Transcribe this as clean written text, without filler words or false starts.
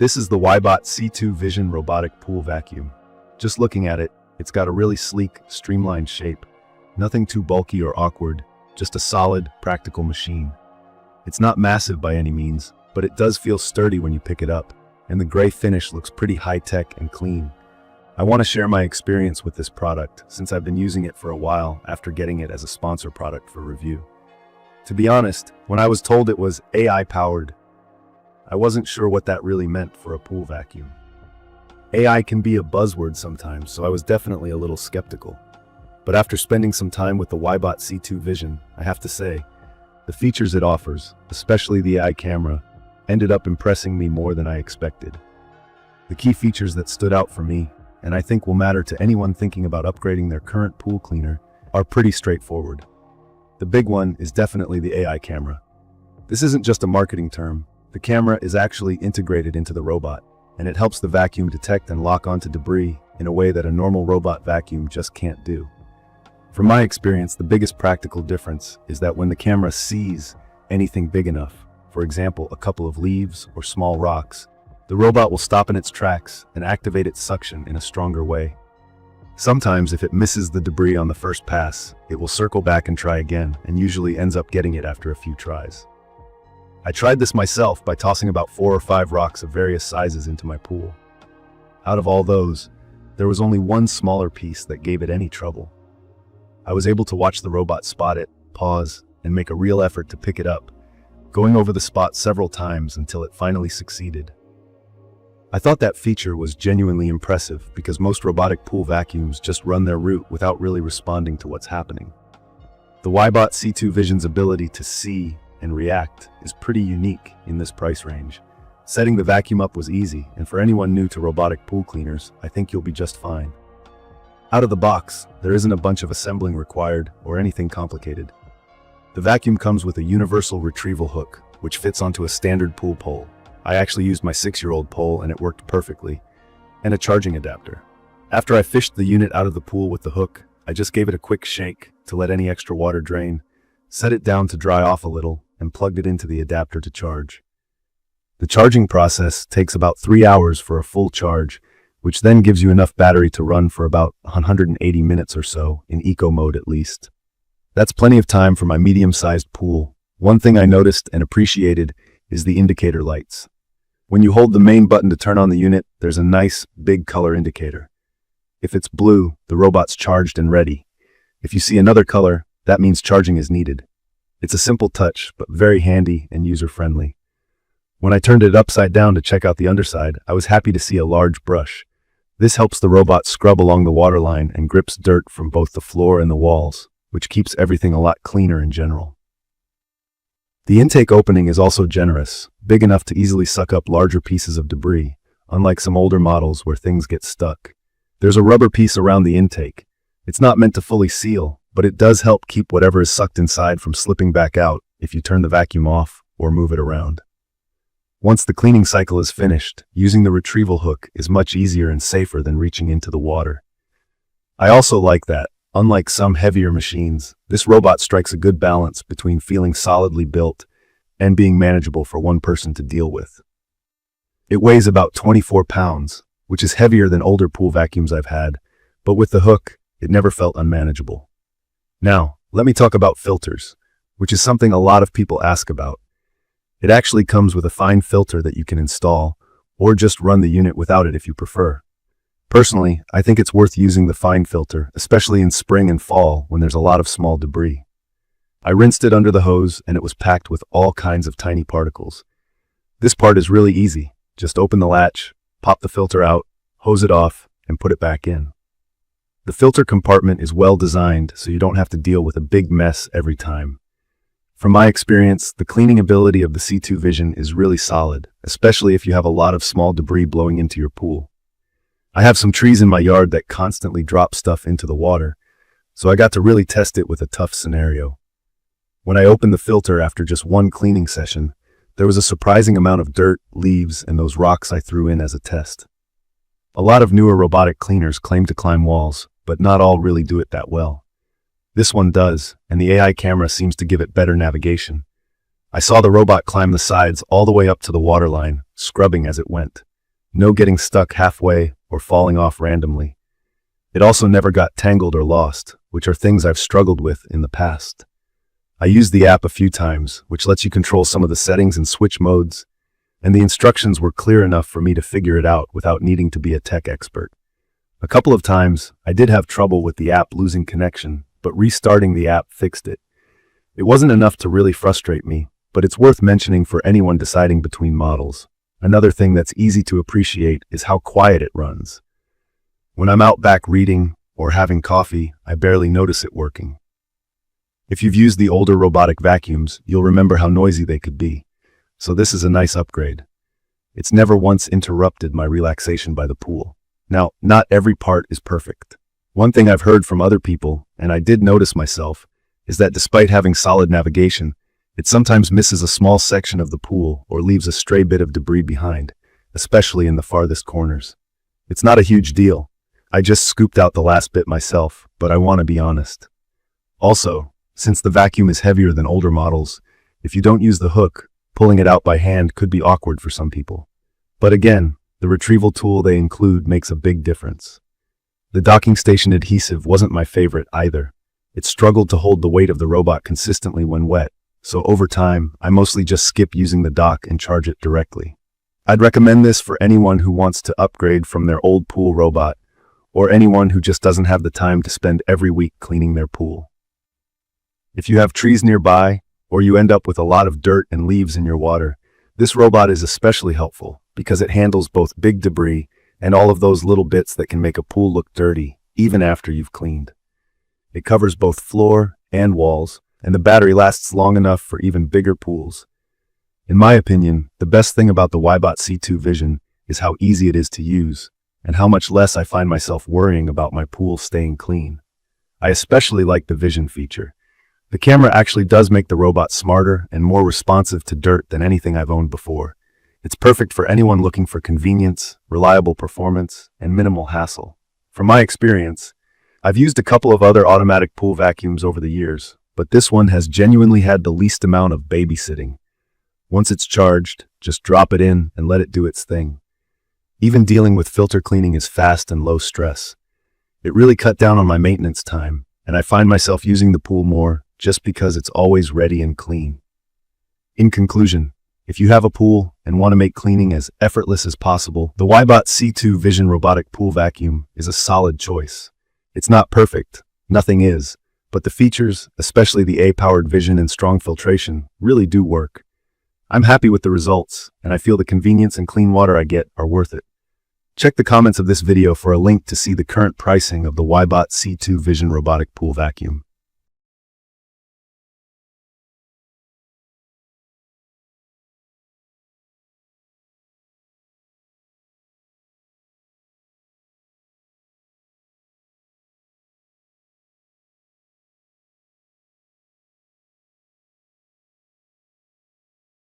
This is the WYBOT C2 Vision Robotic Pool Vacuum. Just looking at it, it's got a really sleek, streamlined shape. Nothing too bulky or awkward, just a solid, practical machine. It's not massive by any means, but it does feel sturdy when you pick it up, and the gray finish looks pretty high-tech and clean. I want to share my experience with this product since I've been using it for a while after getting it as a sponsor product for review. To be honest, when I was told it was AI-powered, I wasn't sure what that really meant for a pool vacuum. AI can be a buzzword sometimes, so I was definitely a little skeptical. But after spending some time with the WYBOT C2 Vision, I have to say, the features it offers, especially the AI camera, ended up impressing me more than I expected. The key features that stood out for me, and I think will matter to anyone thinking about upgrading their current pool cleaner, are pretty straightforward. The big one is definitely the AI camera. This isn't just a marketing term. The camera is actually integrated into the robot, and it helps the vacuum detect and lock onto debris in a way that a normal robot vacuum just can't do. From my experience, the biggest practical difference is that when the camera sees anything big enough, for example, a couple of leaves or small rocks, the robot will stop in its tracks and activate its suction in a stronger way. Sometimes, if it misses the debris on the first pass, it will circle back and try again, and usually ends up getting it after a few tries. I tried this myself by tossing about 4 or 5 rocks of various sizes into my pool. Out of all those, there was only one smaller piece that gave it any trouble. I was able to watch the robot spot it, pause, and make a real effort to pick it up, going over the spot several times until it finally succeeded. I thought that feature was genuinely impressive because most robotic pool vacuums just run their route without really responding to what's happening. The WYBOT C2 Vision's ability to see and react is pretty unique in this price range. Setting the vacuum up was easy, and for anyone new to robotic pool cleaners, I think you'll be just fine. Out of the box, there isn't a bunch of assembling required or anything complicated. The vacuum comes with a universal retrieval hook, which fits onto a standard pool pole. I actually used my 6-year-old pole and it worked perfectly, and a charging adapter. After I fished the unit out of the pool with the hook, I just gave it a quick shake to let any extra water drain, set it down to dry off a little, and plugged it into the adapter to charge. The charging process takes about 3 hours for a full charge, which then gives you enough battery to run for about 180 minutes or so, in eco mode at least. That's plenty of time for my medium-sized pool. One thing I noticed and appreciated is the indicator lights. When you hold the main button to turn on the unit, there's a nice, big color indicator. If it's blue, the robot's charged and ready. If you see another color, that means charging is needed. It's a simple touch, but very handy and user-friendly. When I turned it upside down to check out the underside, I was happy to see a large brush. This helps the robot scrub along the waterline and grips dirt from both the floor and the walls, which keeps everything a lot cleaner in general. The intake opening is also generous, big enough to easily suck up larger pieces of debris, unlike some older models where things get stuck. There's a rubber piece around the intake. It's not meant to fully seal, but it does help keep whatever is sucked inside from slipping back out if you turn the vacuum off or move it around. Once the cleaning cycle is finished, using the retrieval hook is much easier and safer than reaching into the water. I also like that, unlike some heavier machines, this robot strikes a good balance between feeling solidly built and being manageable for one person to deal with. It weighs about 24 pounds, which is heavier than older pool vacuums I've had, but with the hook, it never felt unmanageable. Now, let me talk about filters, which is something a lot of people ask about. It actually comes with a fine filter that you can install, or just run the unit without it if you prefer. Personally, I think it's worth using the fine filter, especially in spring and fall when there's a lot of small debris. I rinsed it under the hose and it was packed with all kinds of tiny particles. This part is really easy. Just open the latch, pop the filter out, hose it off, and put it back in. The filter compartment is well designed, so you don't have to deal with a big mess every time. From my experience, the cleaning ability of the C2 Vision is really solid, especially if you have a lot of small debris blowing into your pool. I have some trees in my yard that constantly drop stuff into the water, so I got to really test it with a tough scenario. When I opened the filter after just one cleaning session, there was a surprising amount of dirt, leaves, and those rocks I threw in as a test. A lot of newer robotic cleaners claim to climb walls, but not all really do it that well. This one does, and the AI camera seems to give it better navigation. I saw the robot climb the sides all the way up to the waterline, scrubbing as it went. No getting stuck halfway or falling off randomly. It also never got tangled or lost, which are things I've struggled with in the past. I used the app a few times, which lets you control some of the settings and switch modes, and the instructions were clear enough for me to figure it out without needing to be a tech expert. A couple of times, I did have trouble with the app losing connection, but restarting the app fixed it. It wasn't enough to really frustrate me, but it's worth mentioning for anyone deciding between models. Another thing that's easy to appreciate is how quiet it runs. When I'm out back reading or having coffee, I barely notice it working. If you've used the older robotic vacuums, you'll remember how noisy they could be. So this is a nice upgrade. It's never once interrupted my relaxation by the pool. Now, not every part is perfect. One thing I've heard from other people, and I did notice myself, is that despite having solid navigation, it sometimes misses a small section of the pool or leaves a stray bit of debris behind, especially in the farthest corners. It's not a huge deal. I just scooped out the last bit myself, but I want to be honest. Also, since the vacuum is heavier than older models, if you don't use the hook, pulling it out by hand could be awkward for some people. But again, the retrieval tool they include makes a big difference. The docking station adhesive wasn't my favorite either. It struggled to hold the weight of the robot consistently when wet, so over time, I mostly just skip using the dock and charge it directly. I'd recommend this for anyone who wants to upgrade from their old pool robot, or anyone who just doesn't have the time to spend every week cleaning their pool. If you have trees nearby, or you end up with a lot of dirt and leaves in your water, this robot is especially helpful because it handles both big debris and all of those little bits that can make a pool look dirty, even after you've cleaned. It covers both floor and walls, and the battery lasts long enough for even bigger pools. In my opinion, the best thing about the WYBOT C2 Vision is how easy it is to use, and how much less I find myself worrying about my pool staying clean. I especially like the Vision feature. The camera actually does make the robot smarter and more responsive to dirt than anything I've owned before. It's perfect for anyone looking for convenience, reliable performance, and minimal hassle. From my experience, I've used a couple of other automatic pool vacuums over the years, but this one has genuinely had the least amount of babysitting. Once it's charged, just drop it in and let it do its thing. Even dealing with filter cleaning is fast and low stress. It really cut down on my maintenance time, and I find myself using the pool more just because it's always ready and clean. In conclusion, if you have a pool and want to make cleaning as effortless as possible, the WYBOT C2 Vision Robotic Pool Vacuum is a solid choice. It's not perfect, nothing is, but the features, especially the A-powered vision and strong filtration, really do work. I'm happy with the results, and I feel the convenience and clean water I get are worth it. Check the comments of this video for a link to see the current pricing of the WYBOT C2 Vision Robotic Pool Vacuum.